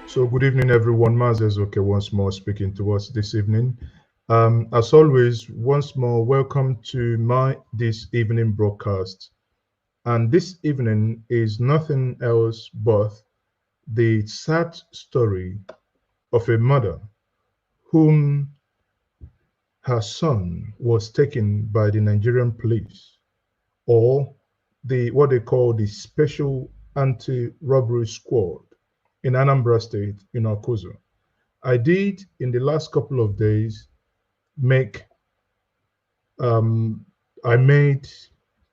So good evening, everyone. Mazes Okeke once more speaking to us this evening. As always, once more, welcome to this evening broadcast. And this evening is nothing else but the sad story of a mother whom her son was taken by the Nigerian police, or what they call the Special Anti-Robbery Squad in Anambra State in Akwuzu. I did in the last couple of days make I made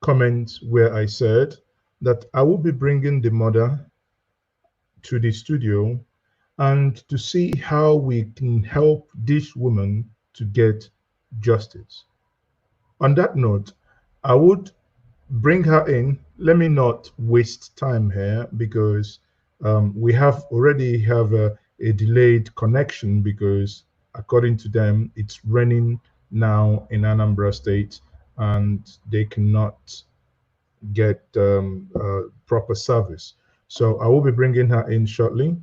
comments where I said that I will be bringing the mother to the studio and to see how we can help this woman to get justice. On that note, I would bring her in. Let me not waste time here because we already have a delayed connection because according to them, it's raining now in Anambra State and they cannot get proper service. So I will be bringing her in shortly.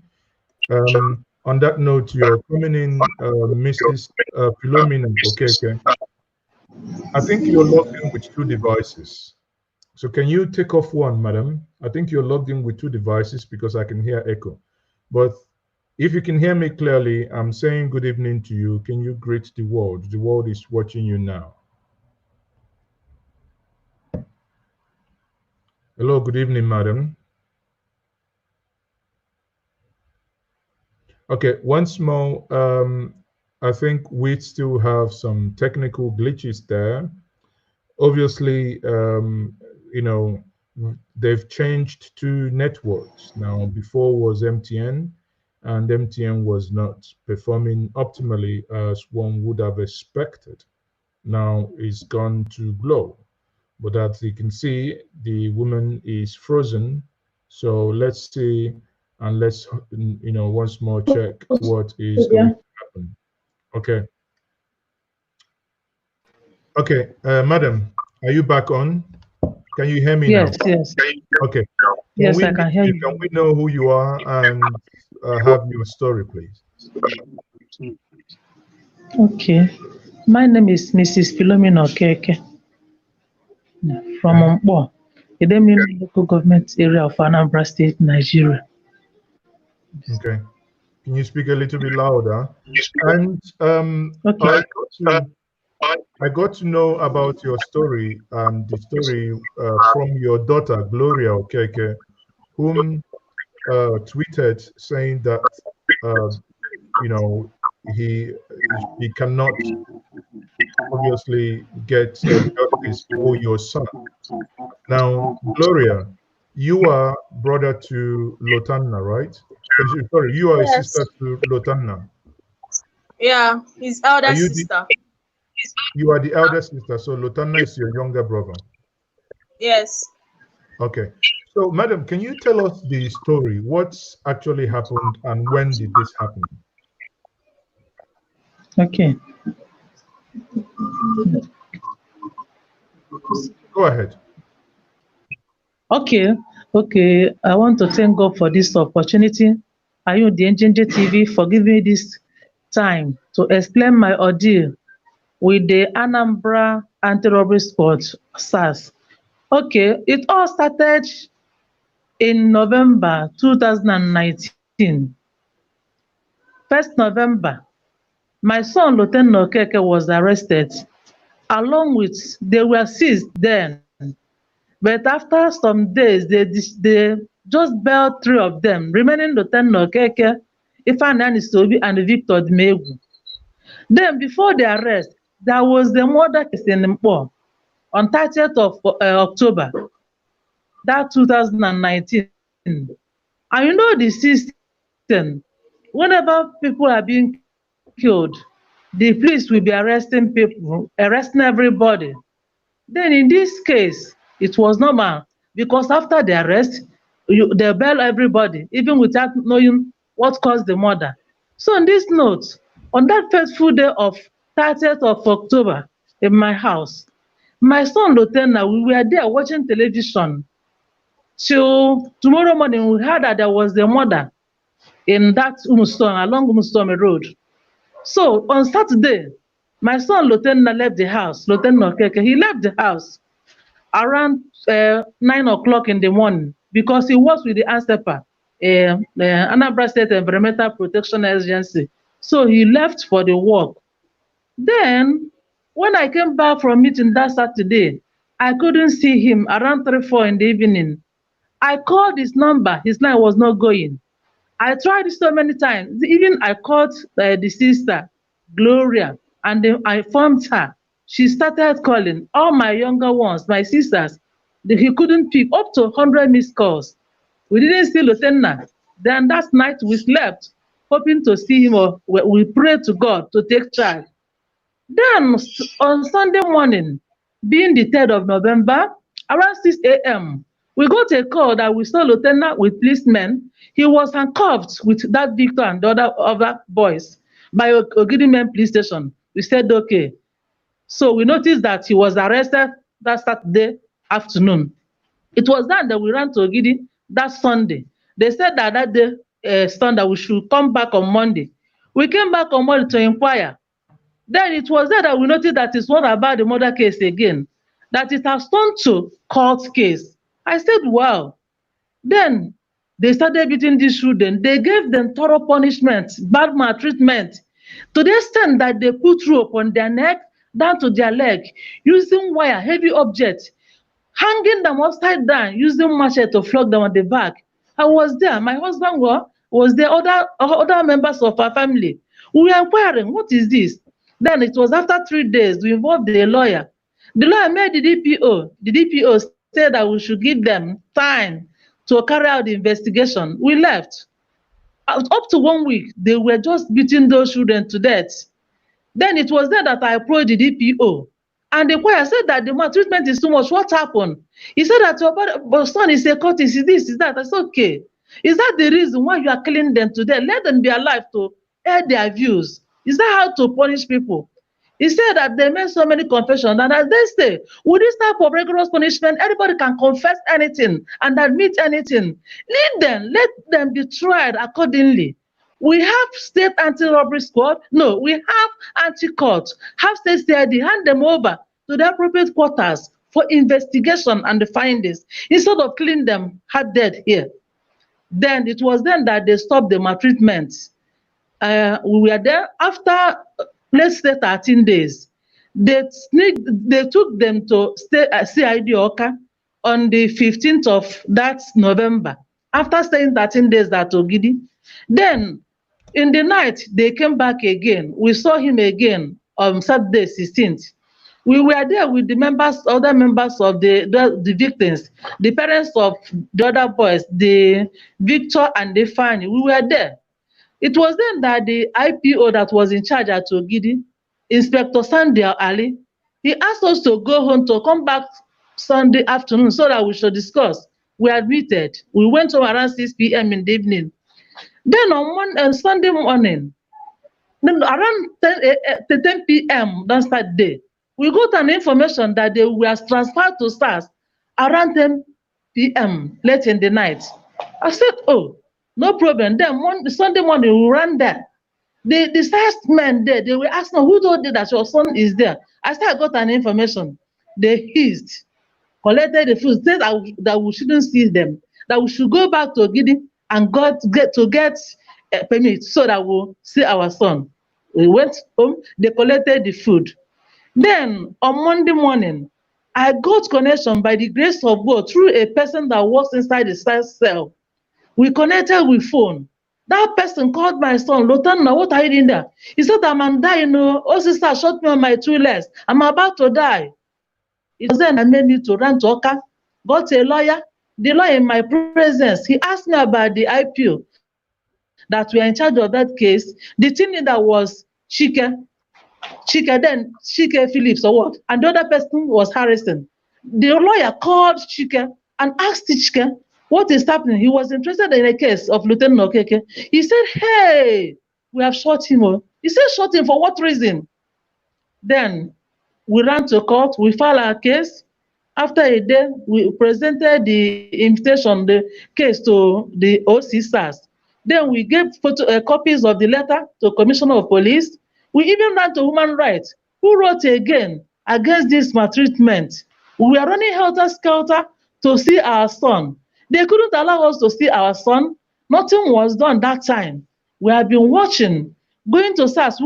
On that note, you're coming in, Mrs. Philomena Okeke. I think you're logged in with two devices. So can you take off one, madam? I think you're logged in with two devices because I can hear echo. But if you can hear me clearly, I'm saying good evening to you. Can you greet the world? The world is watching you now. Hello, good evening, madam. Okay, once more, I think we still have some technical glitches there. Obviously, they've changed to networks. Now, before was MTN, and MTN was not performing optimally as one would have expected. Now it's gone to Glow. But as you can see, the woman is frozen. So let's see, and let's, once more check what is going to happen. Okay. Okay, madam, are you back on? Can you hear me now? Yes. Okay. Yes, I can hear you. Can we know who you are and have your story, please? Okay. My name is Mrs. Philomena Okeke from Mpo, Idemili local government area of Anambra State, Nigeria. Okay. Can you speak a little bit louder? And Okay. I got to know about your story and the story from your daughter, Gloria Okeke, whom tweeted saying that, he cannot obviously get justice for your son. Now, Gloria, you are brother to Lotanna, right? Sorry, you are a sister to Lotanna. Yeah, his elder sister. You are the elder sister, so Lotanna is your younger brother. Yes. Okay. So, madam, can you tell us the story? What's actually happened and when did this happen? Okay. Go ahead. Okay. I want to thank God for this opportunity. I use the NJJ TV for giving me this time to explain my ordeal with the Anambra Anti-Robbery Squad, SARS. Okay, it all started in November 2019. 1st November, my son Lotanna Okeke was arrested. Along with, they were seized then. But after some days, they just bailed 3 of them, remaining Lotanna Okeke, Ifeanyi Anisobi, and Victor Dimegwu. Then before the arrest, there was the murder case in Mpo on 30th of October, that 2019. And you know the system, whenever people are being killed, the police will be arresting people, arresting everybody. Then in this case, it was normal because after the arrest, they bail everybody, even without knowing what caused the murder. So on this note, on that fateful day of 30th of October in my house, my son Lotanna, we were there watching television till tomorrow morning. We heard that there was the murder. in that Umustom, along Umustom Road. So on Saturday, my son Lotanna left the house. Lotanna Okeke, he left the house around 9 o'clock in the morning because he was with the ANSEPA, Anambra State Environmental Protection Agency. So he left for the work. Then, when I came back from meeting that Saturday, I couldn't see him around 3, 4 in the evening. I called his number, his line was not going. I tried so many times. Even I called the sister, Gloria, and then I informed her. She started calling all my younger ones, my sisters. He couldn't pick up to 100 missed calls. We didn't see Lotanna. Then that night we slept, hoping to see him, or we prayed to God to take charge. Then on Sunday morning, being the 3rd of November, around 6 a.m., we got a call that we saw Lotanna with policemen. He was handcuffed with that Victor and the other boys by Ogidi Men police station. We said, okay. So we noticed that he was arrested that Saturday afternoon. It was then that we ran to Ogidi that Sunday. They said that that day, Sunday, we should come back on Monday. We came back on Monday to inquire. Then it was there that we noticed that it's not about the murder case again, that it has turned to court case. I said, wow. Then they started beating these children. They gave them thorough punishment, bad maltreatment, to the extent that they put rope on their neck, down to their leg, using wire, heavy objects, hanging them upside down, using machete to flog them on the back. I was there. My husband was there, other members of our family. We were inquiring, what is this? Then it was after 3 days, we involved the lawyer. The lawyer made the DPO. The DPO said that we should give them time to carry out the investigation. We left. Up to 1 week, they were just beating those children to death. Then it was there that I approached the DPO. And the choir said that the maltreatment is too much. What happened? He said that your son is a cultist, is this, is that. I said, okay. Is that the reason why you are killing them to death? Let them be alive to air their views. Is that how to punish people? He said that they made so many confessions, and as they say, with this type of rigorous punishment, everybody can confess anything and admit anything. Let them be tried accordingly. We have state anti-robbery squad. No, we have anti-court. Have state CID, hand them over to the appropriate quarters for investigation and the findings, instead of killing them half dead here. Then it was then that they stopped the maltreatment. We were there after, let's say, 13 days. They took them to stay at CID Oka on the 15th of that November. After staying 13 days at Ogidi, then in the night they came back again. We saw him again on Saturday 16th. We were there with the other members of the victims, the parents of the other boys, the Victor and the Fanny. We were there. It was then that the IPO that was in charge at Ogidi, Inspector Sandia Ali, he asked us to go home, to come back Sunday afternoon so that we should discuss. We admitted. We went home around 6 p.m. in the evening. Then on Sunday morning, around 10 p.m. that day, we got an information that they were transferred to SARS around 10 p.m. late in the night. I said, oh, no problem. Then Sunday morning, we ran there. The SARS men there, they were asking, who told you that your son is there? I said, I got an information. They hissed, collected the food, said that we shouldn't see them, that we should go back to Ogidi and get a permit so that we'll see our son. We went home, they collected the food. Then on Monday morning, I got connection by the grace of God through a person that works inside the SARS cell. We connected with phone. That person called my son, Lotanna, what are you doing there? He said, I'm dying. Oh, sister, shot me on my 2 legs. I'm about to die. It was then I made me to run to Oka, got a lawyer. The lawyer in my presence, he asked me about the IPO that were in charge of that case. The team leader was Chike Phillips or what? And the other person was Harrison. The lawyer called Chike and asked Chike, what is happening? He was interested in a case of Lieutenant Okeke. He said, hey, we have shot him. He said, shot him for what reason? Then we ran to court, we filed our case. After a day, we presented the invitation, the case to the OC SARS. Then we gave copies of the letter to Commissioner of Police. We even ran to Human Rights, who wrote again against this maltreatment. We were running helter-skelter to see our son. They couldn't allow us to see our son. Nothing was done that time. We have been watching, going to SARS.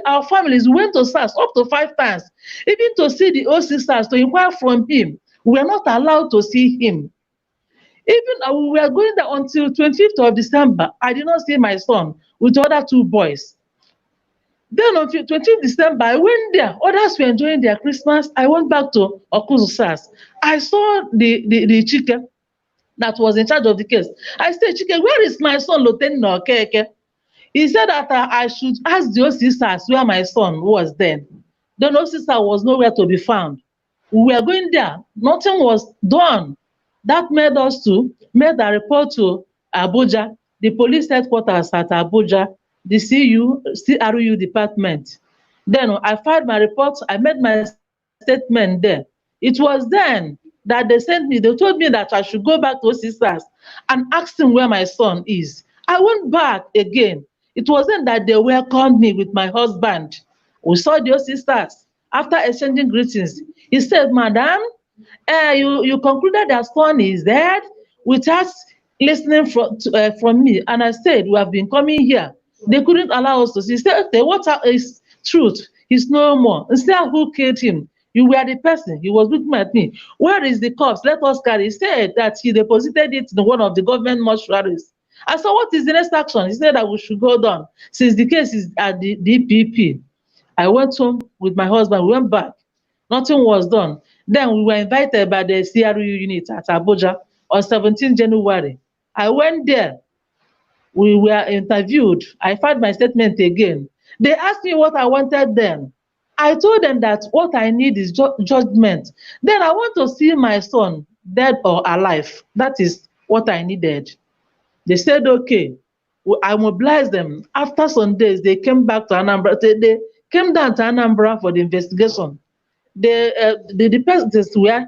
Our families went to SARS up to 5 times, even to see the OC SARS, to inquire from him. We were not allowed to see him. Even we were going there until 25th of December. I did not see my son with other 2 boys. Then on 20th December, I went there. Others were enjoying their Christmas. I went back to Akwuzu SARS. I saw the chicken that was in charge of the case. I said, Chike, where is my son, Lotanna Okeke? He said that I should ask the OC SARS where my son was then. The OC SARS was nowhere to be found. We were going there. Nothing was done. That made us to make a report to Abuja, the police headquarters at Abuja, the CRU department. Then I filed my report. I made my statement there. It was then that they told me that I should go back to OC SARS and ask him where my son is. I went back again. It was then that they welcomed me with my husband. We saw the OC SARS. After exchanging greetings, he said, Madam, you concluded that son is dead without listening from me. And I said, we have been coming here. They couldn't allow us to see. He said, okay, what is truth? He's no more. Instead, who killed him? You were the person. He was looking at me. Where is the corpse? Let us carry. He said that he deposited it in one of the government mortuaries. I said, what is the next action? He said that we should go down since the case is at the DPP. I went home with my husband. We went back. Nothing was done. Then we were invited by the CRU unit at Abuja on 17 January. I went there. We were interviewed. I filed my statement again. They asked me what I wanted then. I told them that what I need is judgment. Then I want to see my son dead or alive. That is what I needed. They said, okay. I mobilized them. After some days, they came back to Anambra. They came down to Anambra for the investigation. The persons were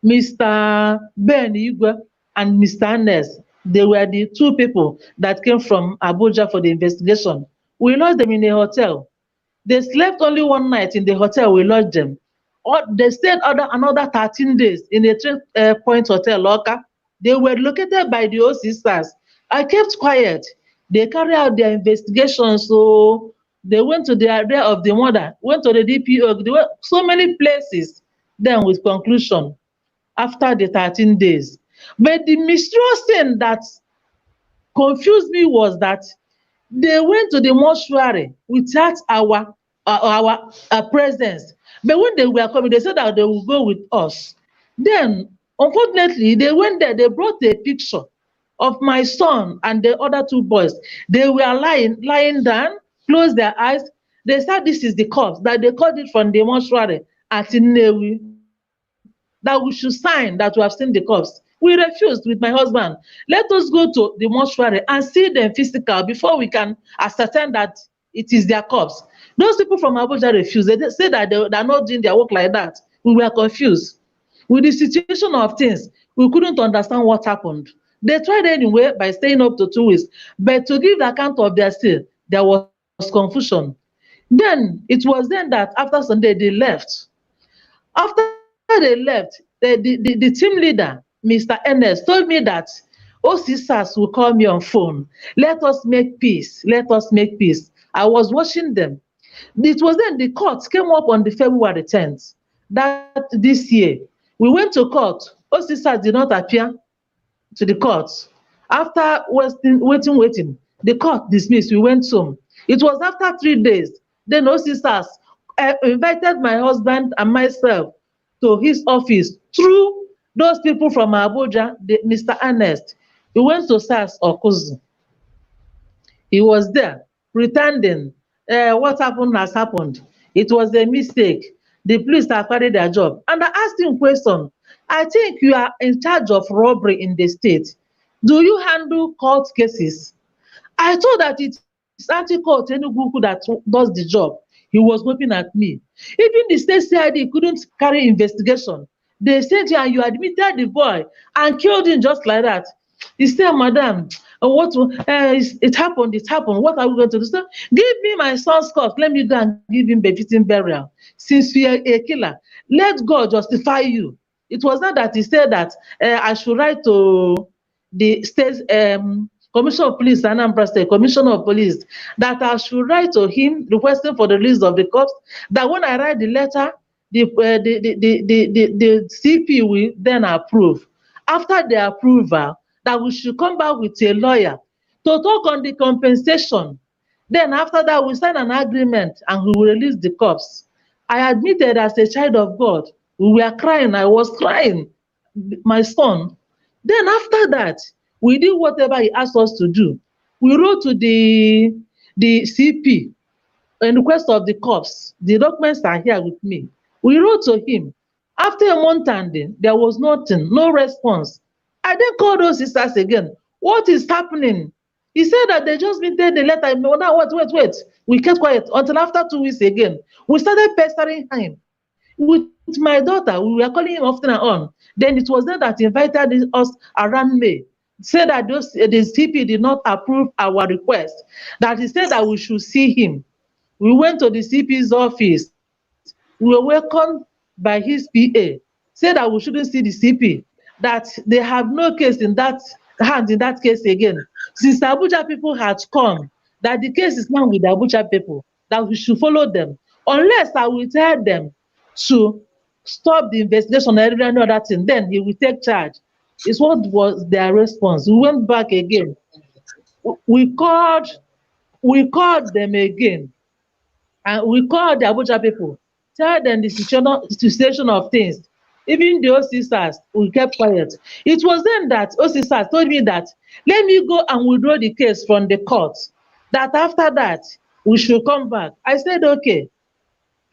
Mr. Ben Igwe and Mr. Ernest. They were the 2 people that came from Abuja for the investigation. We lodged them in a hotel. They slept only one night in the hotel we lodged them. They stayed another 13 days in a 3-point hotel, Oka. They were located by the OC SARS. I kept quiet. They carried out their investigation, so they went to the area of the mother, went to the DPO, they went so many places. Then with conclusion, after the 13 days. But the mysterious thing that confused me was that they went to the mortuary without our presence. But when they were coming, they said that they will go with us. Then, unfortunately, they went there, they brought a picture of my son and the other 2 boys. They were lying down, closed their eyes. They said this is the corpse, that they called it from the mortuary at Nnewi, that we should sign that we have seen the corpse. We refused with my husband. Let us go to the mortuary and see them physical before we can ascertain that it is their corpse. Those people from Abuja refused. They said that they are not doing their work like that. We were confused. With the situation of things, we couldn't understand what happened. They tried anyway by staying up to 2 weeks, but to give the account of their stay, there was confusion. Then it was then that after Sunday they left. After they left, the team leader, Mr. Ernest, told me that OC SARS will call me on phone. Let us make peace. Let us make peace. I was watching them. It was then the court came up on the February 10th, this year. We went to court. OC SARS did not appear to the court. After waiting, the court dismissed. We went home. It was after 3 days. Then OC SARS invited my husband and myself to his office through those people from Abuja, Mr. Ernest. He went to SARS Akwuzu. He was there pretending what happened has happened. It was a mistake. The police have carried their job. And I asked him a question. I think you are in charge of robbery in the state. Do you handle court cases? I thought that it is anti-court Enugu that does the job. He was looking at me. Even the state CID couldn't carry investigation. They said, yeah, you admitted the boy and killed him just like that. He said, Madam, it happened, it happened. What are we going to do? So, give me my son's corpse. Let me go and give him befitting burial. Since you are a killer, let God justify you. It was not that he said that I should write to the state Commissioner of Police, Anambra State Commissioner of Police, that I should write to him requesting for the release of the corpse. That when I write the letter, the CP will then approve. After the approval, that we should come back with a lawyer to talk on the compensation. Then after that, we sign an agreement and we will release the corpse. I admitted as a child of God, we were crying, I was crying, my son. Then after that, we did whatever he asked us to do. We wrote to the CP in request of the corpse. The documents are here with me. We wrote to him. After a month and there was nothing, no response. I then called those sisters again. What is happening? He said that they just been there, the letter. No, now wait. We kept quiet until after 2 weeks again. We started pestering him. With my daughter, we were calling him often and on. Then it was then that he invited us around May. Said that the CP did not approve our request. That he said that we should see him. We went to the CP's office. We were welcomed by his PA. Said that we shouldn't see the CP. That they have no case in that hand in that case again. Since the Abuja people had come, that the case is now with the Abuja people, that we should follow them. Unless I will tell them to stop the investigation and every other thing, then he will take charge. It's what was their response. We went back again. We called them again. And we called the Abuja people, tell them the situation of things. Even the OCSAS, we kept quiet. It was then that OCSAS told me that, let me go and withdraw the case from the court. That after that, we should come back. I said, okay.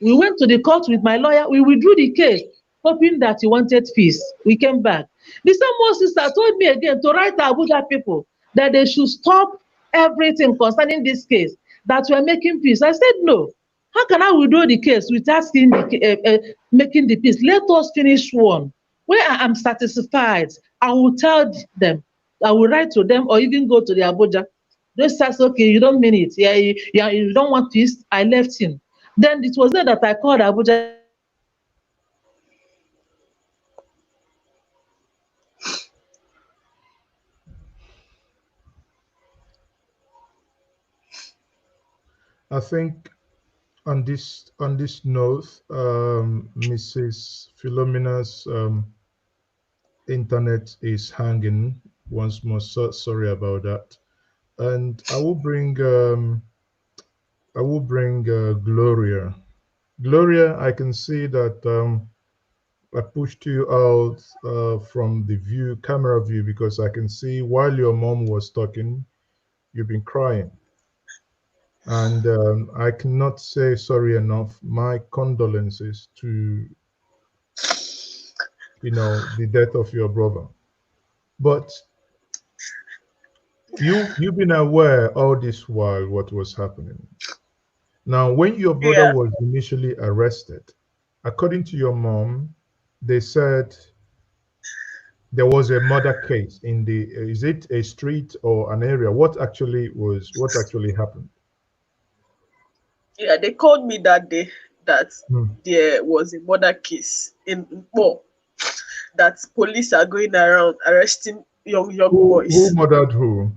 We went to the court with my lawyer. We withdrew the case, hoping that he wanted peace. We came back. The same OCSAS told me again to write to Abuja people that they should stop everything concerning this case, that we are making peace. I said, no. How can I withdraw the case without making the peace? Let us finish one. Where I am satisfied, I will tell them. I will write to them or even go to the Abuja. They said, okay, you don't mean it. Yeah, you don't want peace. I left him. Then it was there that I called Abuja. I think on this note, Mrs. Philomena's internet is hanging once more. So sorry about that. And I will bring Gloria. Gloria, I can see that I pushed you out from the camera view, because I can see while your mom was talking, you've been crying. And I cannot say sorry enough. My condolences to, the death of your brother. But you've been aware all this while what was happening. Now, when your brother was initially arrested, according to your mom, they said there was a murder case in is it a street or an area? What actually happened? Yeah, they called me that day that there was a murder case in Mpo, that police are going around arresting young boys. Who murdered who?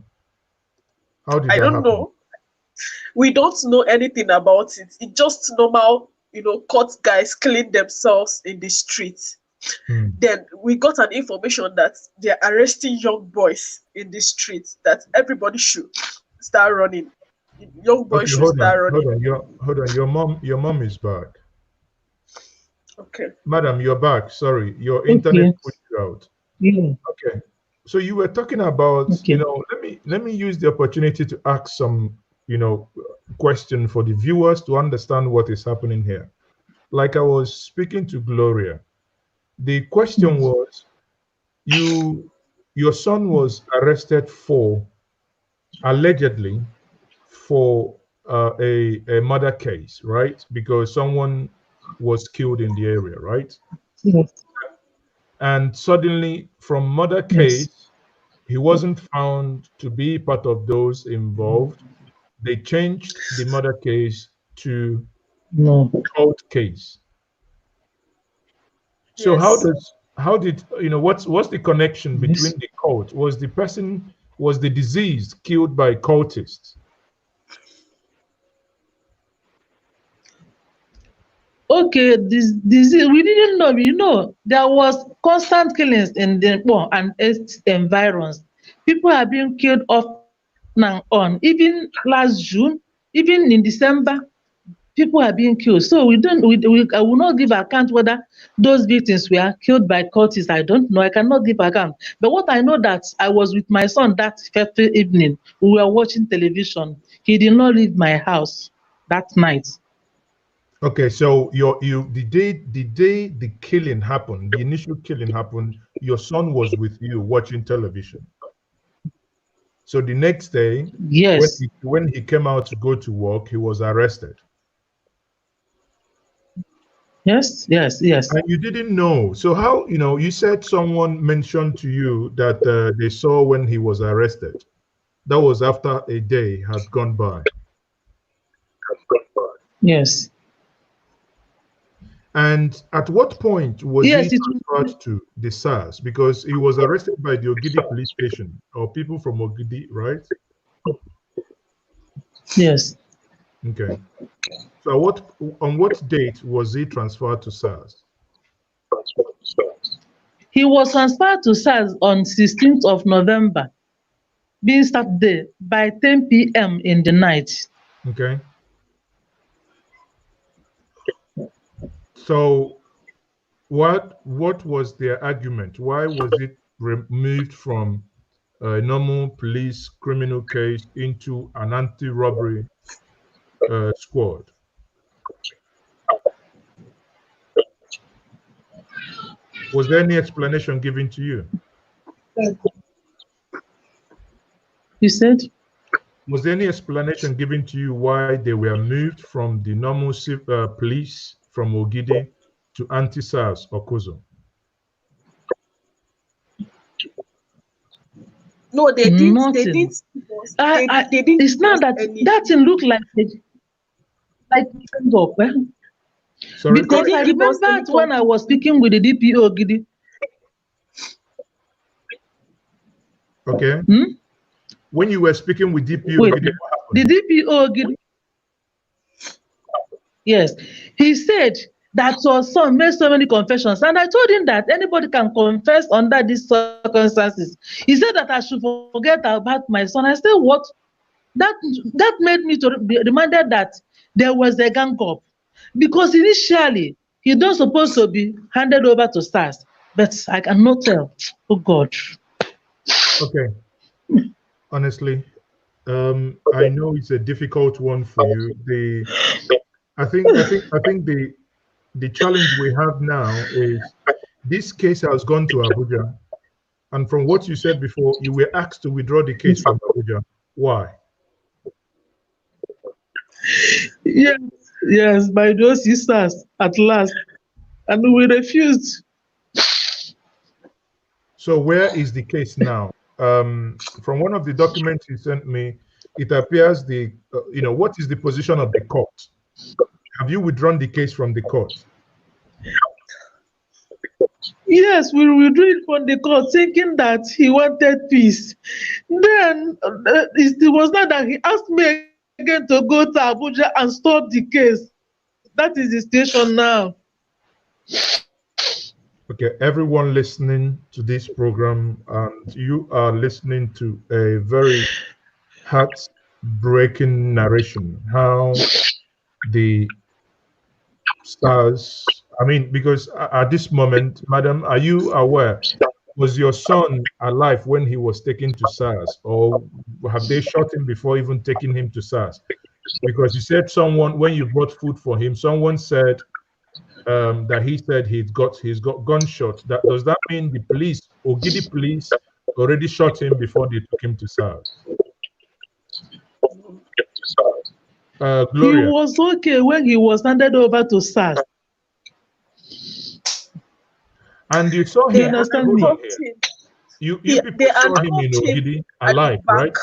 How did that happen? I don't know. We don't know anything about it. It's just normal, court guys killing themselves in the street. Then we got an information that they're arresting young boys in the street, that everybody should start running. Young boys should start running. Hold on. Your mom is back. Okay. Madam, you're back. Sorry, your internet put you out. Yeah. Okay. So you were talking about, let me use the opportunity to ask some, question for the viewers to understand what is happening here. Like I was speaking to Gloria, the question was, your son was arrested allegedly for a murder case, right? Because someone was killed in the area, right? Yes. And suddenly, from murder case, he wasn't found to be part of those involved. They changed the murder case to No. court case. So Yes. how did what's the connection between Yes. the cult? Was the deceased killed by cultists? Okay, this disease we didn't know. There was constant killings in the and its environs. People are being killed off and on. Even last June, even in December, people are being killed. So we don't we I will not give account whether those victims were killed by cultists. I don't know. I cannot give account. But what I know that I was with my son that fateful evening. We were watching television. He did not leave my house that night. Okay, so the day the killing happened, the initial killing happened, your son was with you watching television. So the next day, Yes. when he came out to go to work, he was arrested. Yes, yes, yes. And you didn't know. So how, you said someone mentioned to you that they saw when he was arrested. That was after a day had gone by. Yes. And at what point was he Yes, it transferred to the SARS? Because he was arrested by the Ogidi police station or people from Ogidi, right? yes. Okay. So on what date was he transferred to SARS? He was transferred to SARS on 16th of November, being Saturday by 10 p.m. in the night. Okay. So what was their argument? Why was it removed from a normal police criminal case into an anti-robbery squad? Was there any explanation given to you? You said? Was there any explanation given to you why they were moved from the normal police from Ogidi to anti-SARS Akwuzu? No, they didn't. They Nothing. didn't. They didn't It's give not us that any. that thing looked like up, eh? Sorry? They Because I didn't give us remember any when I was conclusion. speaking with the DPO Gidi. Okay. Hmm? When you were speaking with DPO Wait, Ogidi, what the happened? DPO Gidi. Yes, he said that your son made so many confessions, and I told him that anybody can confess under these circumstances. He said that I should forget about my son. I said, what? That that made me to be reminded that there was a gang up, because initially he don't supposed to be handed over to SARS, but I cannot tell. Oh God. Okay. Honestly, I know it's a difficult one for you. I think the challenge we have now is this case has gone to Abuja, and from what you said before, you were asked to withdraw the case from Abuja. Why? Yes, yes, by those sisters at last, and we refused. So where is the case now? From one of the documents you sent me, it appears what is the position of the court? Have you withdrawn the case from the court? Yes, we withdrew it from the court thinking that he wanted peace. Then it was not that he asked me again to go to Abuja and stop the case. That is the situation now. Okay, everyone listening to this program, and you are listening to a very heart-breaking narration. How the stars, I mean, because at this moment, madam, are you aware? Was your son alive when he was taken to SARS, or have they shot him before even taking him to SARS? Because you said someone, when you brought food for him, someone said that he said he's got gunshot. Does that mean the police, Ogidi police, already shot him before they took him to SARS? He Gloria, was okay when he was handed over to SARS. and you saw You They him. understand me? handcuffed him. You They people saw him in handcuffed him Ogidi at the alive, back. right?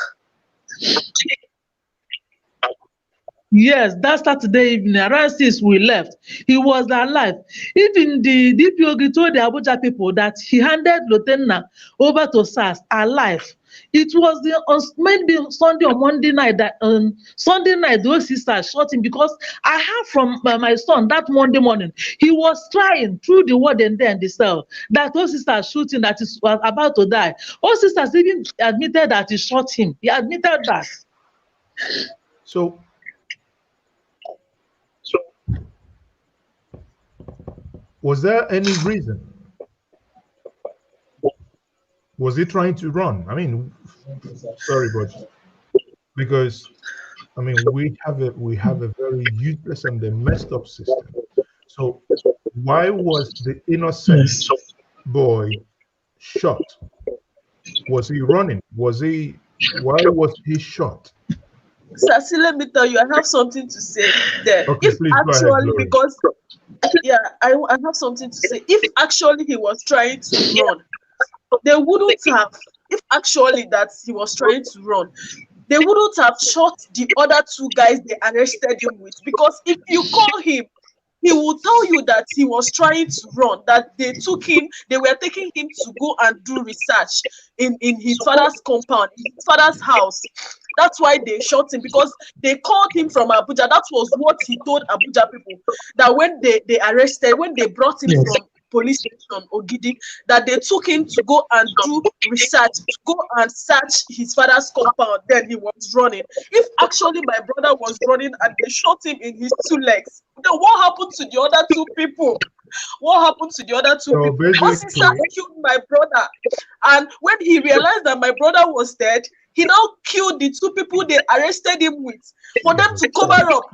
Yes, that Saturday evening, around 6 we left. He was alive. Even the DPOG told the Abuja people that he handed Lotanna over to SARS alive. It was the maybe Sunday or Monday night that Sunday night those sisters shot him because I heard from my son that Monday morning he was crying through the ward and there in the cell that those sisters shooting that he was about to die. All sisters even admitted that he shot him. He admitted that. So was there any reason? Was he trying to run? I mean, sorry, but because I mean we have a very useless and a messed up system. So why was the innocent Yes. boy shot? Was he running? Why was he shot? Sasi, let me tell you, I have something to say there. Okay, If please go ahead, actually, Glory. because yeah, I have something to say. If actually he was trying to run, they wouldn't have. If actually that he was trying to run, they wouldn't have shot the other two guys they arrested him with. Because if you call him, he will tell you that he was trying to run, that they were taking him to go and do research in his father's compound, in his father's house. That's why they shot him, because they called him from Abuja. That was what he told Abuja people, that when when they brought him Yes. from police station Ogidi, that they took him to go and do research, to go and search his father's compound. Then he was running. If actually my brother was running and they shot him in his two legs, then what happened to the other two people? What happened to the other two So people? Those sisters basically, killed my brother. And when he realized that my brother was dead, he now killed the two people they arrested him with for them to cover up.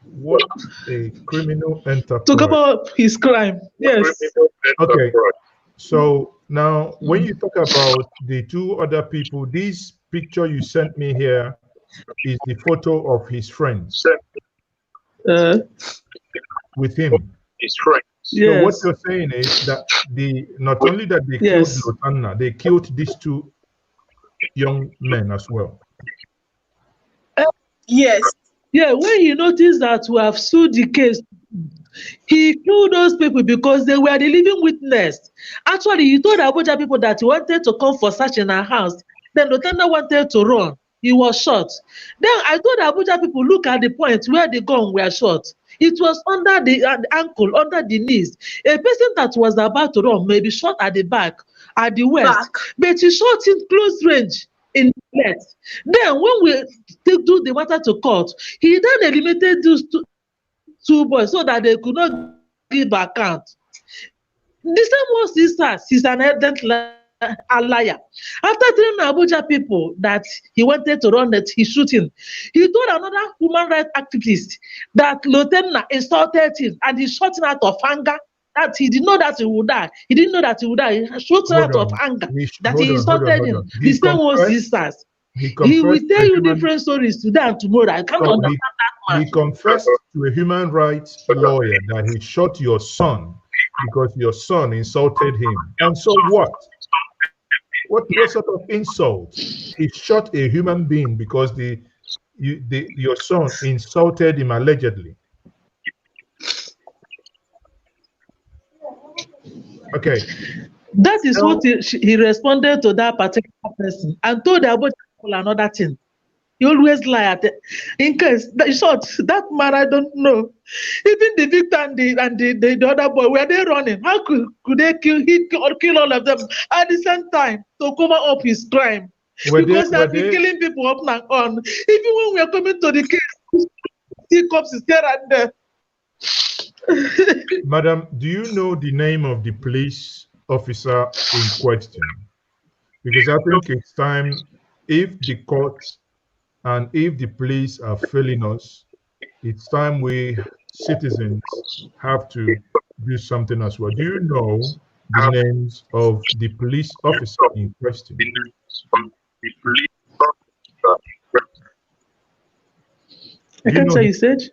what a criminal To enterprise. cover up his crime. Yes. Okay, so now when you talk about the two other people, this picture you sent me here is the photo of his friends Uh, with him. So what yes. you're saying is that not only that they killed Yes. Lotanna, they killed these two young men as well. Yes. Yeah, when he noticed that we have sued the case, he killed those people because they were the living witness. Actually, he told Abuja people that he wanted to come for search in our house. Then Lotanna wanted to run. He was shot. Then I told Abuja people, look at the point where the gun were shot. It was under the ankle, under the knees. A person that was about to run may be shot at the back, at the waist, Back. but he shot in close range in the leg. Then when we take do the matter to court, he then eliminated those two boys so that they could not give account. The same one sisters, he's an ardent a liar. After telling Abuja people that he wanted to run that he's shooting, he told another human rights activist that Lotanna insulted him and he shot him out of anger. That he didn't know that he would die. He didn't know that he would die. He shot him Hold out of on. anger. That Hold he on, hold on, insulted hold him. on. The same one sisters. He He will confessed to tell a you human different stories today and tomorrow. I can't so understand that man. he confessed to a human rights lawyer that he shot your son because your son insulted him. And so what? What sort of insult? He shot a human being because your son insulted him allegedly. Okay. That is what Now, he responded to that particular person and told the Abuja people another thing. He always lie at the, in case the short that man I don't know. Even the victor and the other boy were they running? How could they kill all of them at the same time to cover up his crime? Because they were have been they killing people up and on. Even when we are coming to the case, see cops is here and there. Madam, do you know the name of the police officer in question? Because I think it's time, if the court and if the police are failing us, it's time we citizens have to do something as well. Do you know the names of the police officer in question? I Do you can't know tell you, Sage.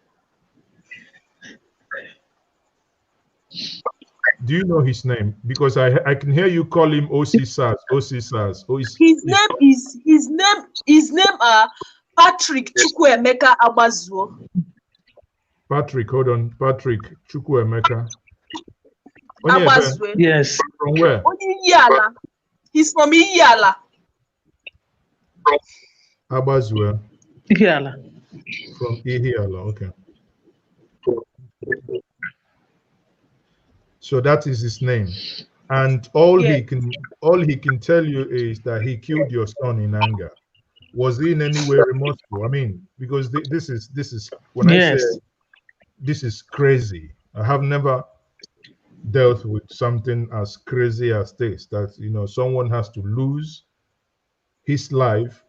Do you know his name? Because I can hear you call him OC SARS, OC SARS. Oh, his name are Patrick Chukwuemeka Akwuzu. Patrick, hold on. Patrick Chukwuemeka. Akwuzu. Yes. From where? He's from Iyala. Akwuzu. Iyala. From Iyala, okay. So that is his name. And all he can tell you is that he killed your son in anger. Was he in any way remorseful? I mean, because this is when I say this is crazy. I have never dealt with something as crazy as this, that someone has to lose his life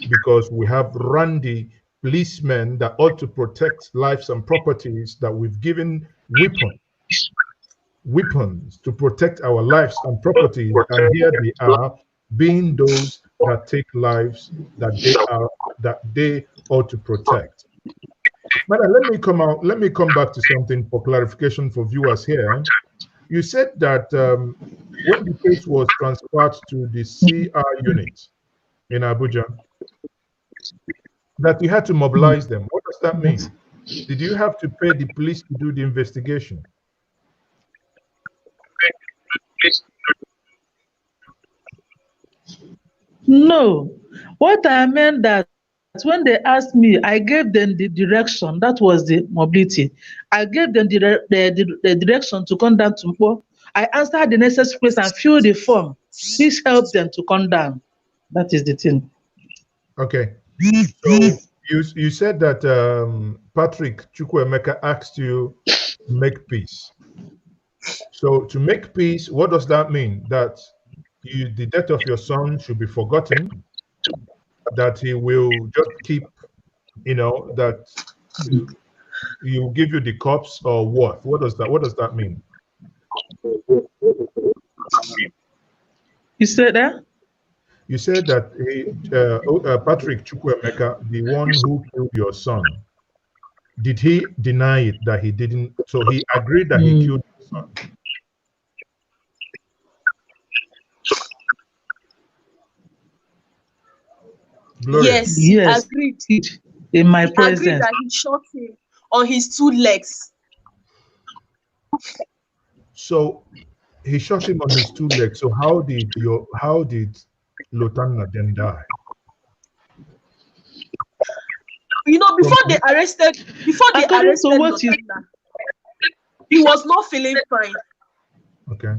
because we have randy policemen that ought to protect lives and properties, that we've given weapons to protect our lives and properties, and here they are being those that take lives that they ought to protect. But let me come back to something for clarification for viewers here. You said that when the case was transferred to the CR unit in Abuja, that you had to mobilize them. What does that mean? Did you have to pay the police to do the investigation? No. What I meant that when they asked me, I gave them the direction. That was the mobility. I gave them the direction to come down to Mpo. I answered the necessary place and filled the form. Please help them to come down. That is the thing. Okay. So you said that Patrick Chukwuemeka asked you to make peace. So to make peace, what does that mean? That the death of your son should be forgotten? That he will just keep, that he will give you the corpse, or what? What does that mean? You said that? You said that Patrick Chukwuemeka, the one who killed your son, did he deny it that he didn't? So he agreed that he killed your son. Gloria. Yes, agreed. In my presence. Agreed that he shot him on his 2 legs. So he shot him on his 2 legs. So how did Lotanna then die? Before they arrested Lotanna, he was not feeling fine. Okay.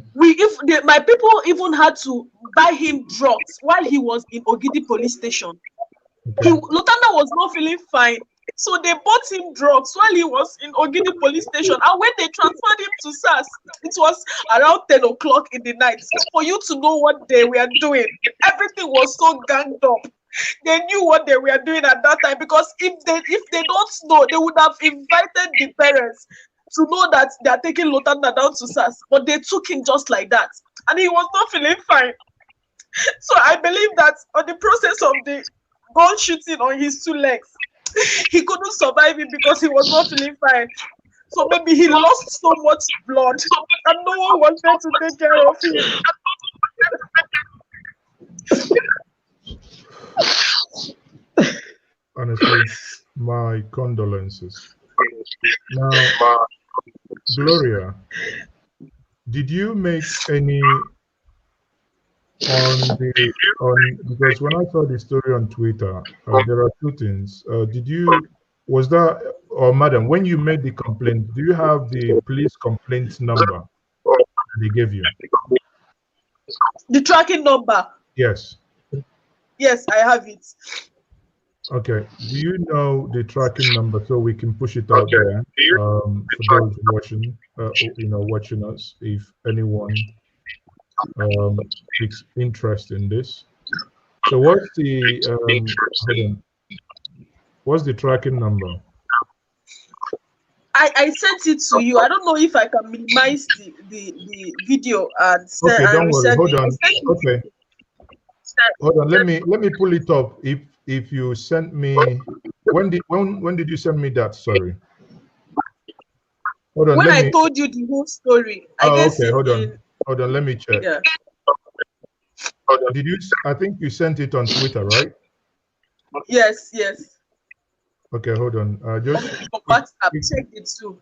My people even had to buy him drugs while he was in Ogidi police station. Okay. Lotanna was not feeling fine, so they bought him drugs while he was in Ogidi police station. And when they transferred him to SARS, it was around 10 o'clock in the night. For you to know what they were doing, everything was so ganged up. They knew what they were doing at that time, because if they don't know, they would have invited the parents to know that they are taking Lotanna down to SARS. But they took him just like that, and he was not feeling fine. So I believe that on the process of the gun shooting on his 2 legs, he couldn't survive it because he was not feeling fine. So maybe he lost so much blood and no one was there to take care of him. Honestly, my condolences. Now, Gloria, did you make any because when I saw the story on Twitter, there are 2 things. Madam, when you made the complaint, do you have the police complaint number they gave you? The tracking number? Yes. Yes, I have it. Okay. Do you know the tracking number so we can push it out there for those watching, watching us, if anyone takes interest in this? So what's the tracking number? I sent it to you. I don't know if I can minimize the video and send. Okay, don't worry. Hold on. Okay. Hold on. Let me pull it up. If you sent me, when did you send me that? Sorry. Hold on, When let I me. told you the whole story, I Oh, guess okay. Hold on. Let me check. yeah. Did you? I think you sent it on Twitter, right? Yes, yes. Okay, hold on. Just On quick, WhatsApp, quick. check it too.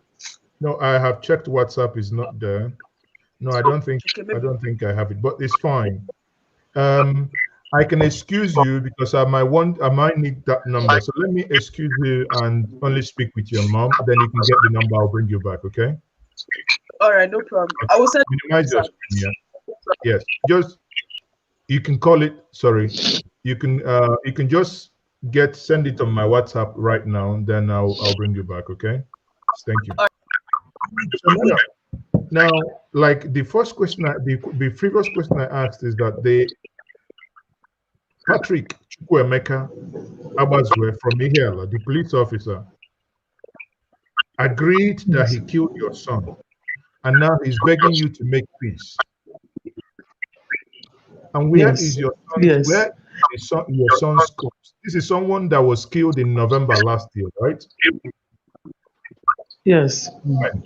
No, I have checked. WhatsApp is not there. No, I don't think. Okay, I maybe. don't think I have it, but it's fine. I can excuse you because I might need that number. So let me excuse you and only speak with your mom. Then you can get the number. I'll bring you back. Okay. All right, no problem. I Okay. will send Minimize your WhatsApp. screen. Yeah. Yes. Just you can call it. Sorry. You can just send it on my WhatsApp right now. Then I'll bring you back. Okay. Thank you. So madam, now, like the first question, the previous question I asked is that Patrick Chukwuemeka Abazwe from Ihiala, the police officer, agreed that Yes. he killed your son, and now he's begging you to make peace. And Yes. where Yes. is your son's corpse? This is someone that was killed in November last year, right? Yes. When?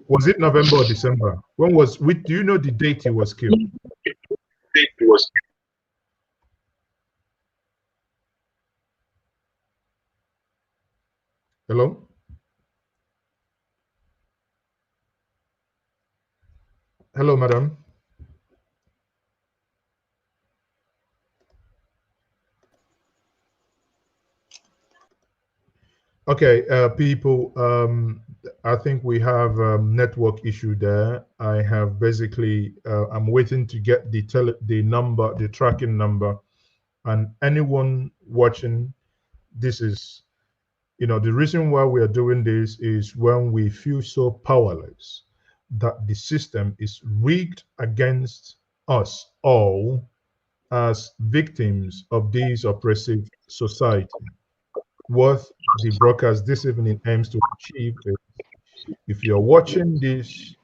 Was it November or December? When was? Do you know the date he was killed? Hello. Hello, madam. Okay, people, I think we have network issue there. I have basically, I'm waiting to get the number, the tracking number, and anyone watching, this is, the reason why we are doing this is when we feel so powerless that the system is rigged against us all as victims of this oppressive society. What the broadcast this evening aims to achieve is, if you're watching this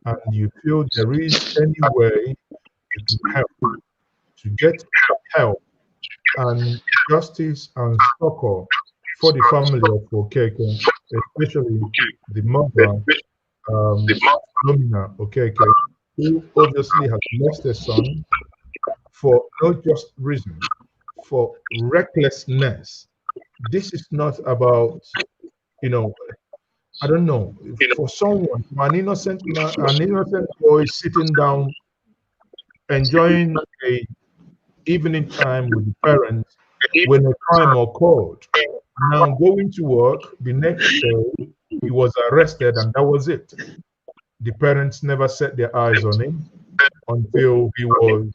and you feel there is any way you can help to get help and justice and succor for the family of Okeke, especially the mother, um, Philomena Okeke, who obviously has lost her son for no just reason, for recklessness. This is not about, you know, I don't know, for someone, an innocent boy sitting down, enjoying a evening time with the parents when a crime occurred. Now going to work, the next day he was arrested and that was it. The parents never set their eyes on him until he was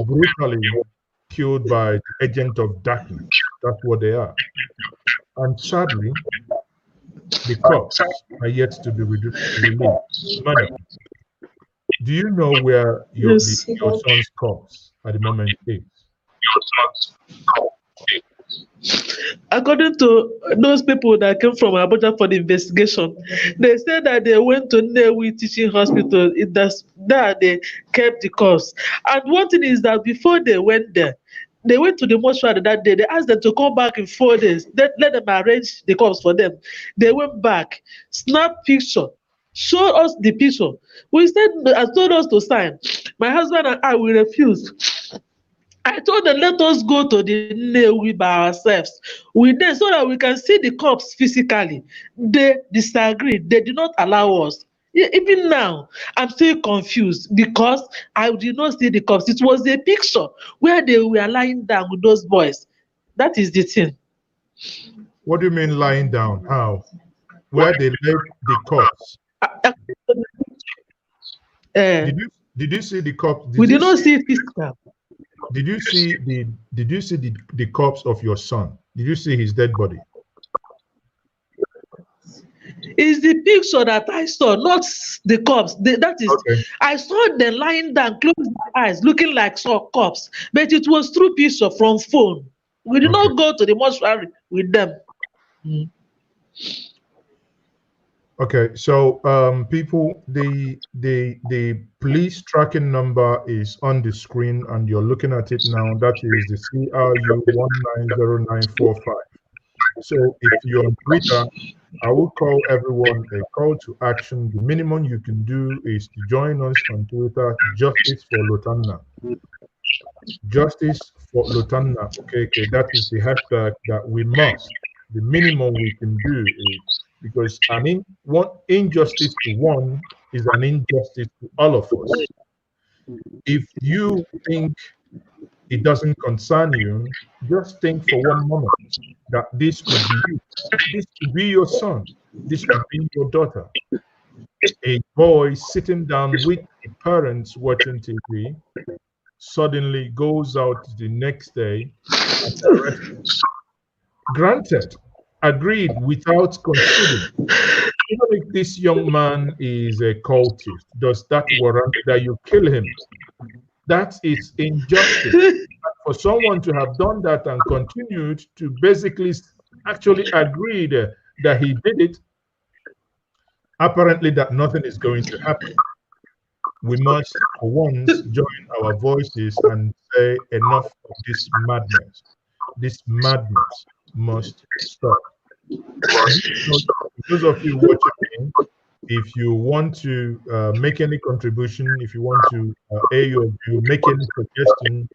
brutally killed by the agent of darkness. That's what they are. And sadly, the cops are yet to be released. Madam, do you know where Yes. your son's corpse at the moment is? According to those people that came from Abuja for the investigation, they said that they went to Nnewi Teaching Hospital. That they kept the corpse. And one thing is that before they went there, they went to the mortuary that day. They asked them to come back in 4 days. Let them arrange the corpse for them. They went back, snap picture, showed us the picture. We said, told us to sign. My husband and I, we refused. I told them, let us go to the Nnewi by ourselves. We then so that we can see the corpse physically. They disagreed. They did not allow us. Even now, I'm still confused because I did not see the corpse. It was a picture where they were lying down with those boys. That is the thing. What do you mean lying down? How? Where they left the corpse? Uh, uh, Did you see the corpse? we did not see it physical. Did you see the corpse of your son? Did you see his dead body? It's the picture that I saw, not the corpse. That is, Okay. I saw them lying down, closed their eyes, looking like saw corpse. But it was through picture from phone. We did Okay. not go to the mortuary with them. Mm. Okay. So people, the police tracking number is on the screen and you're looking at it now. That is the CRU 190945. So if you're on Twitter, I will call everyone a call to action. The minimum you can do is to join us on Twitter, Justice for Lotanna. Justice for Lotanna. Okay, that is the hashtag that we must. The minimum we can do is because one injustice to one is an injustice to all of us. If you think it doesn't concern you, just think for one moment that this could be you. This could be your son. This could be your daughter. A boy sitting down with the parents watching TV suddenly goes out the next day and arrested. Granted, agreed without conceding. Even if this young man is a cultist, does that warrant that you kill him? That is injustice. For someone to have done that and continued to basically actually agreed that he did it, apparently that nothing is going to happen. We must, for once, join our voices and say enough of this madness. This madness must stop. Those of you watching me, if you want to make any contribution, if you want to air your view, make any suggestion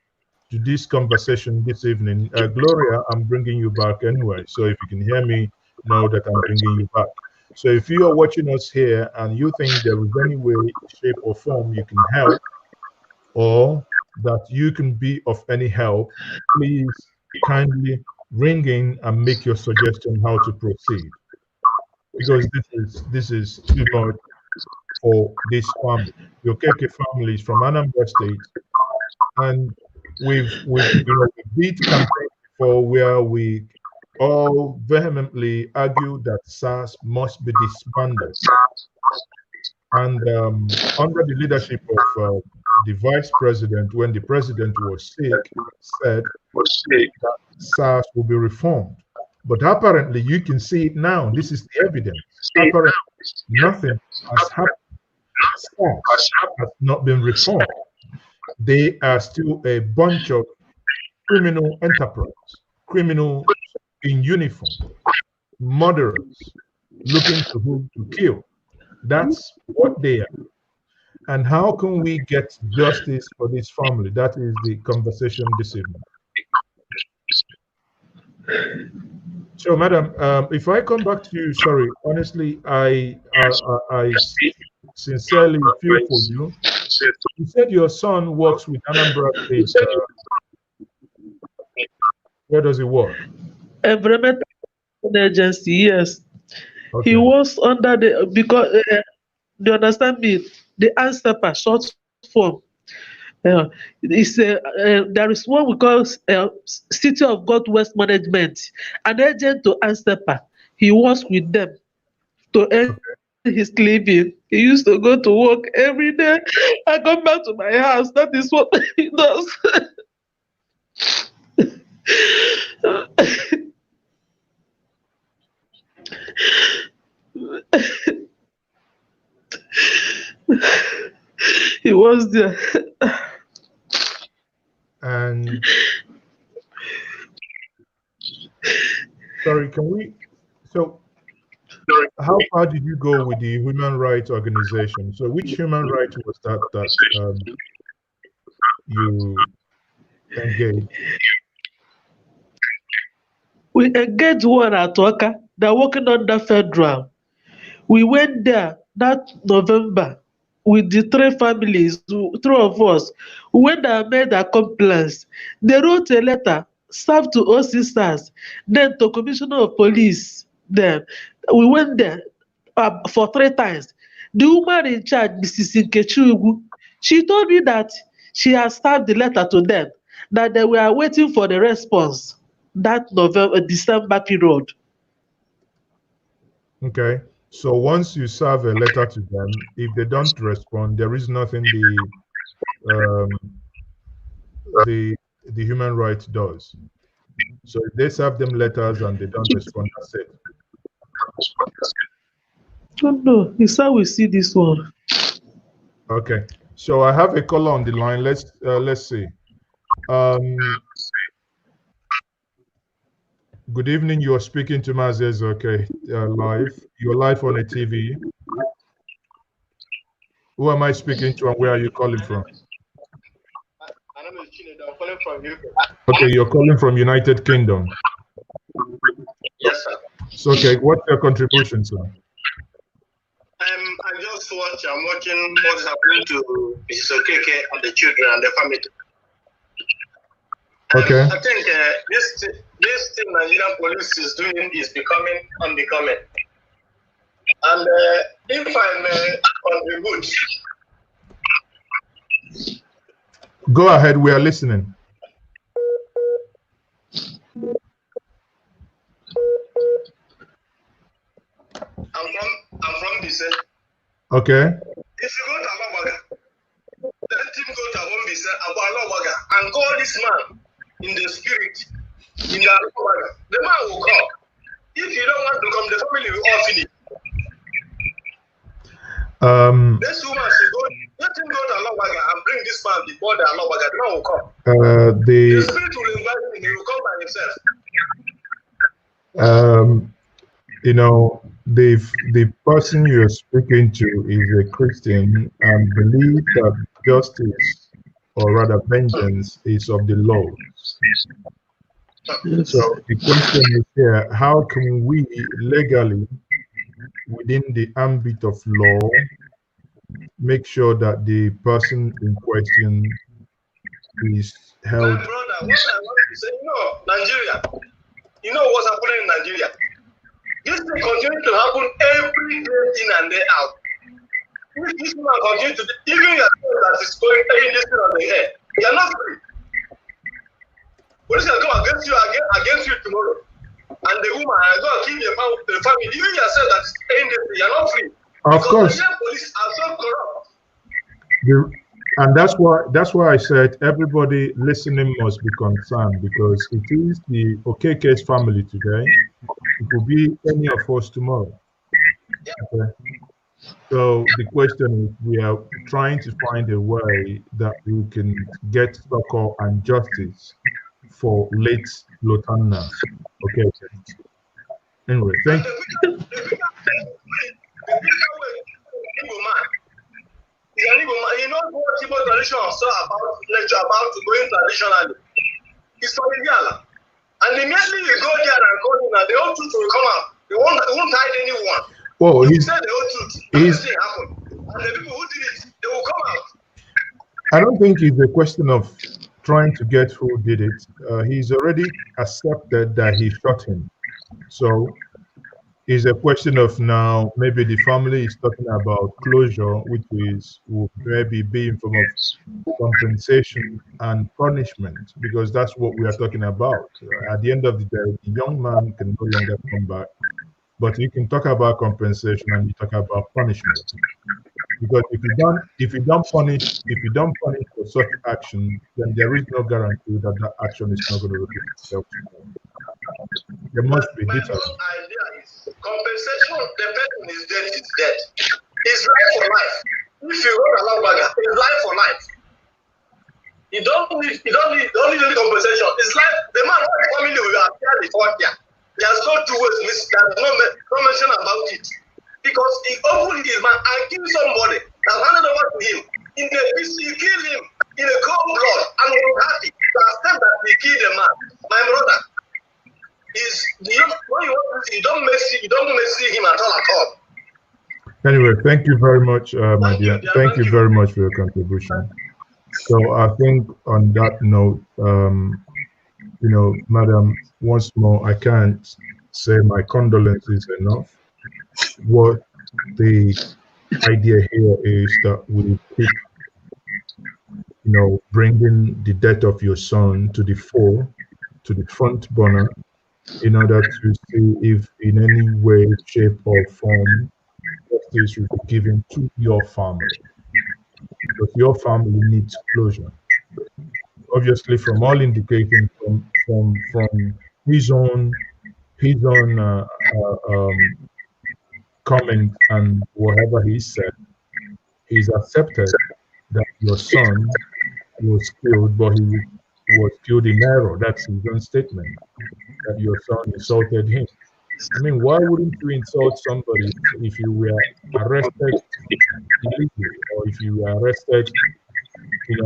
to this conversation this evening, Gloria, I'm bringing you back anyway. So if you can hear me, know that I'm bringing you back. So if you are watching us here and you think there is any way, shape, or form you can help, or that you can be of any help, please kindly ring in and make your suggestion how to proceed. Because this is too much for this family. The Okeke family is from Anambra State, and we did campaign before where we all vehemently argued that SARS must be disbanded. And under the leadership of the vice president, when the president was sick, said that SARS will be reformed. But apparently, you can see it now. This is the evidence. Apparently, nothing has happened. SARS has not been reformed. They are still a bunch of criminal enterprise, criminals in uniform, murderers looking to whom to kill. That's what they are. And how can we get justice for this family? That is the conversation this evening. So, madam, if I come back to you, sorry, honestly, I sincerely feel for you. You said your son works with Anambra State. Where does he work? Environmental agency, yes. Okay. He was under the because you understand me. The answer per short form. There is what we call City of God West Management, an agent to ANSEPA. He works with them to earn his living. He used to go to work every day. I come back to my house. That is what he does. He was there. And sorry, can we? So, how far did you go with the human rights organization? So, which human rights was that you engaged? We engaged one at Waka. They're working under federal. We went there that November with the three families, three of us. We went there and made our complaints. They wrote a letter, served to officers, then to Commissioner of Police. Then we went there for 3 times. The woman in charge, Mrs. Nkechi, she told me that she has served the letter to them, that they were waiting for the response that December period. Okay. So once you serve a letter to them, if they don't respond, there is nothing um, the human rights does. So if they serve them letters and they don't respond, that's it. Oh no, it's how we see this one. Okay. So I have a caller on the line. Let's see. Good evening. You are speaking to Mazes, okay, live. You're live on a TV. Who am I speaking to and where are you calling from? My name is Chinedu. I'm calling from UK. Okay, you're calling from United Kingdom. Yes, sir. So, okay, what's your contribution, sir? I just watch. I'm watching what's happening to Mrs. Okeke and the children and the family. Okay. I think this thing Nigerian police is doing is becoming unbecoming. And if I may contribute. Go ahead, we are listening. I'm from Bise. Okay. If you go to Ababaga, let him go to Bise, Ababaga, and call this man in the spirit, in the Ababaga. The man will come. If you don't want to come, the family will all finish. This woman should go, let him go to Ababaga and bring this man before the Ababaga. The man will come. The spirit will invite him, he will come by himself. You know, the person you're speaking to is a Christian and believe that justice, or rather vengeance, is of the Lord. So the question is here, how can we legally, within the ambit of law, make sure that the person in question is held? My brother, what I want to say, Nigeria, you know what's happening in Nigeria? This thing continues to happen every day in and day out. If this man continues to, even your that is going this thing on the air, you are not free. Police will come against you tomorrow. And the woman are going to kill the family. Even yourself that is saying this, you are not free. Of course. Nigerian police are so corrupt. And that's why I said everybody listening must be concerned, because it is the Okeke's family today. It will be any of us tomorrow. Okay. So the question is, we are trying to find a way that we can get succor and justice for late Lotanna. Okay. Anyway, thank you. You know what Igbo tradition also about going traditionally? It's for Yala. And immediately you go there and call him, and the old truth will come out. They won't hide anyone. Well, he said the old truth. Anything happened. And the people who did it, they will come out. I don't think it's a question of trying to get who did it. He's already accepted that he shot him. So it's a question of now maybe the family is talking about closure, which will maybe be in form of compensation and punishment, because that's what we are talking about. At the end of the day, the young man can no longer come back, but you can talk about compensation and you talk about punishment. Because if you don't punish for such action, then there is no guarantee that that action is not going to repeat itself. There must be my details. idea is compensation. The person is dead. Is dead. It's life for life. If you run along back, it's life for life. You don't need any compensation. It's like the man who the family will appear before there. There's no two ways. There's no mention about it. Because he opened his mouth and killed somebody and handed over to him. In the peace, he killed him in a cold blood and was happy to accept that he killed a man. My brother, you don't messy him at all. Anyway, thank you very much, my dear. Thank you very much for your contribution. So I think on that note, madam, once more, I can't say my condolences enough. What the idea here is that we keep, bringing the death of your son to the fore, to the front burner, in order to see if in any way, shape, or form justice will be given to your family. Because your family needs closure. Obviously, from all indications, from his own comment and whatever he said, he's accepted that your son was killed, but he was killed in error. That's his own statement. that your son insulted him. I mean, why wouldn't you insult somebody if you were arrested illegally, or if you were arrested, if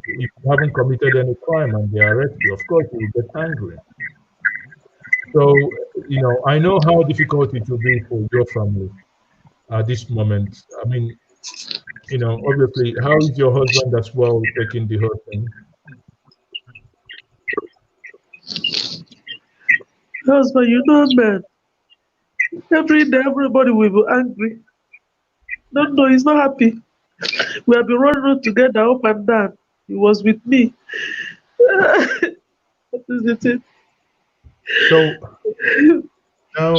you haven't committed any crime and they arrest you? Of course, you will get angry. So, I know how difficult it will be for your family at this moment. I mean, obviously, how is your husband as well taking the whole thing? Husband, man, every day everybody will be angry. No, he's not happy. We have been running together up and down. He was with me. That is it. So now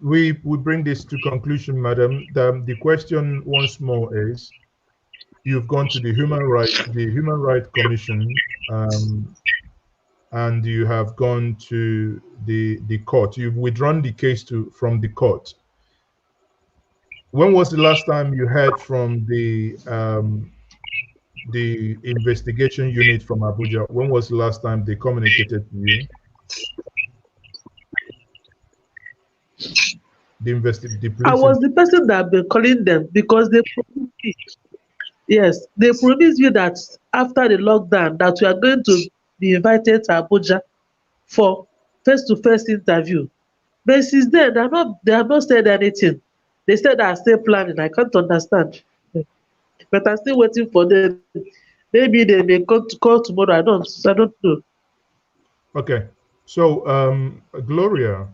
we bring this to conclusion, madam. The question once more is: you've gone to the Human Rights Commission, and you have gone to the court. You've withdrawn the case from the court. When was the last time you heard from the investigation unit from Abuja? When was the last time they communicated to you? The police. I was the person that been calling them because they promised me. Yes, they promised me that after the lockdown that we are going to be invited to Abuja for face-to-face interview. But since then, they have not said anything. They said they are still planning. I can't understand. But I'm still waiting for them. Maybe they may come to call tomorrow. I don't know. Okay. So, Gloria,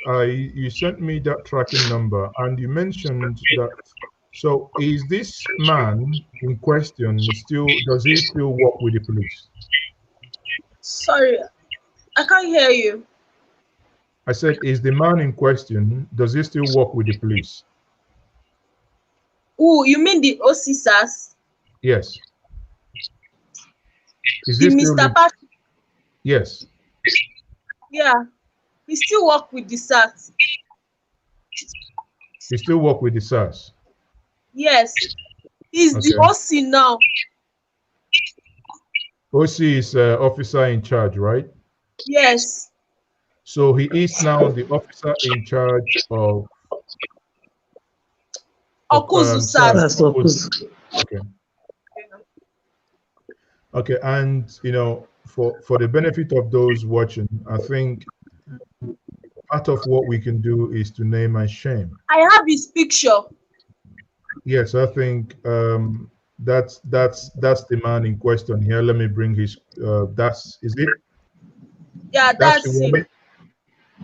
you sent me that tracking number, and you mentioned that. So, is this man in question does he still work with the police? Sorry, I can't hear you. I said, is the man in question, does he still work with the police? Oh, you mean the OC SARS? Yes. Is the he still Mr. Patrick? Yes. Yeah, he still work with the SARS. He still work with the SARS? Yes, he's the OC now. OC is officer in charge, right? Yes. So he is now the officer in charge of Akwuzu SARS. Okay. Okay, and for the benefit of those watching, I think part of what we can do is to name and shame. I have his picture. Yes, I think that's the man in question here. Let me bring his. Is it? Yeah, that's him.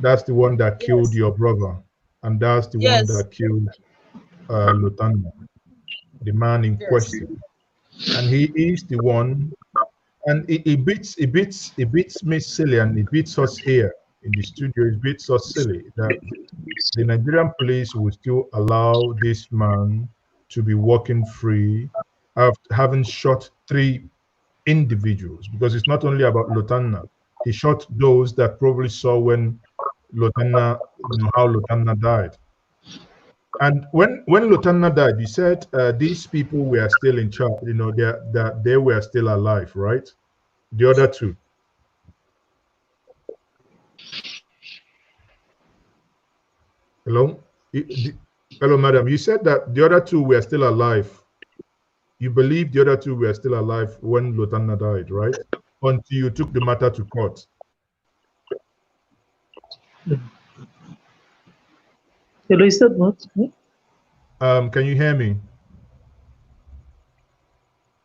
That's the one that killed your brother, and that's the one that killed Lotanna, the man in question, and he is the one. And it beats me silly, and it beats us here in the studio. It beats us silly that the Nigerian police will still allow this man to be walking free after having shot 3 individuals, because it's not only about Lotanna. He shot those that probably saw when Lotanna, how Lotanna died. And when Lotanna died, you said these people were still in charge. That they were still alive, right? The other 2. Hello, hello, madam. You said that the other 2 were still alive. You believe the other 2 were still alive when Lotanna died, right? Until you took the matter to court. Hello, you said what? Can you hear me?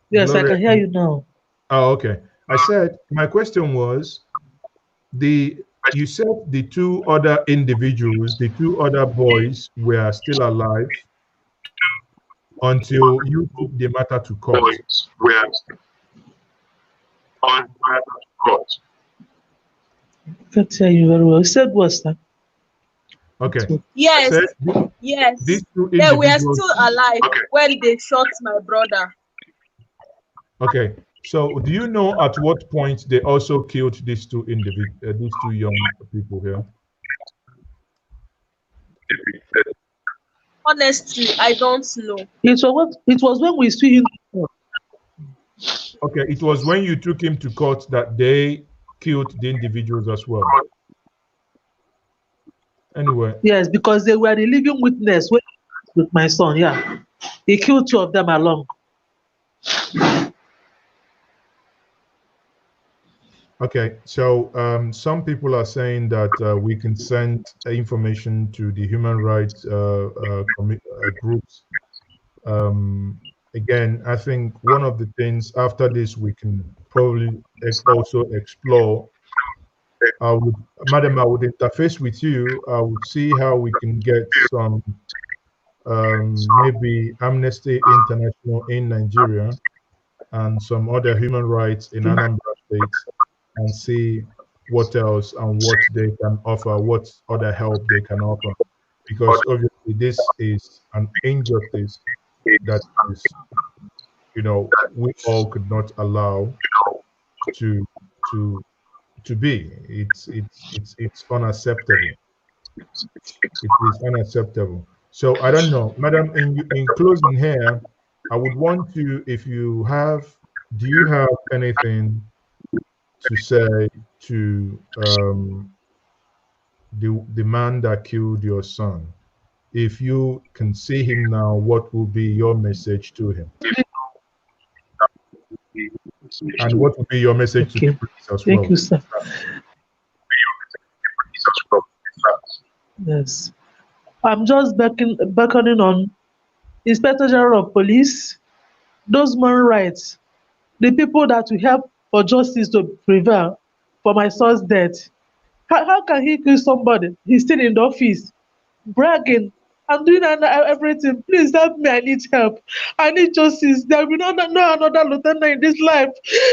Yes, Gloria, I can hear you now. Oh, okay. I said my question was you said the 2 other individuals, the 2 other boys were still alive until you took the matter to court. I can't hear you very well. You said what, sir? Okay. Yes. Said, yes. These 2 they were still alive when they shot my brother. Okay. So, do you know at what point they also killed these 2 these 2 young people here? Honestly, I don't know. It was when we see him. Okay, it was when you took him to court that they killed the individuals as well. Anyway. Yes, because they were the living witness with my son. Yeah, he killed 2 of them along. Okay, so some people are saying that we can send information to the human rights groups. Again, I think one of the things after this we can probably also explore. Madam, I would interface with you. I would see how we can get some maybe Amnesty International in Nigeria and some other human rights in Anambra State, and see what else and what they can offer, what other help they can offer. Because obviously this is an injustice that is, we all could not allow to to be. It's unacceptable. It is unacceptable. So I don't know, Madam, in closing here, I would want to, if you have, do you have anything to say to the man that killed your son? If you can see him now, what will be your message to him? And what will be your message to the police as well? Thank you, sir. Yes. I'm just beckoning on Inspector General of Police, those human rights, the people that will help for justice to prevail for my son's death. How can he kill somebody? He's still in the office, bragging. I'm doing everything. Please help me. I need help. I need justice. There will be no another Lotanna in this life.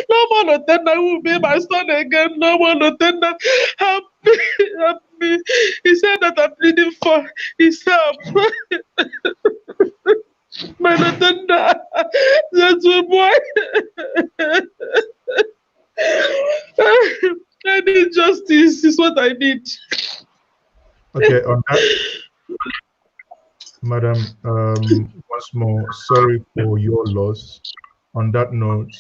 No more Lotanna will be my son again. No more Lotanna. Help me. Help me. He said that I'm pleading for his help. My Lotanna. That's my boy. I need justice. Is what I need. Okay, on that, Madam, once more, sorry for your loss. On that note,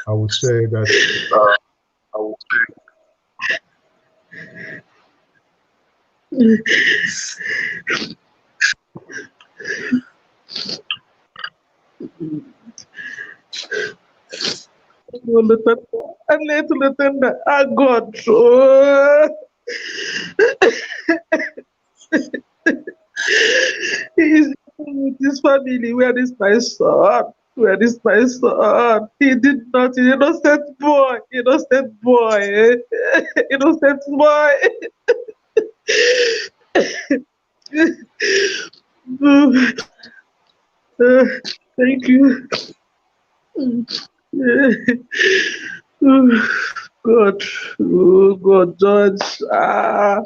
I would say that Lotanna. Ah, God. Oh. He's with his family. Where is my son? Where is my son? He did not. Innocent boy. Innocent boy. Innocent boy. Thank you. God. Oh, God, Judge. Ah.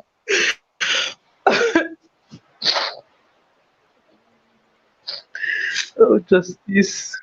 Oh, justice.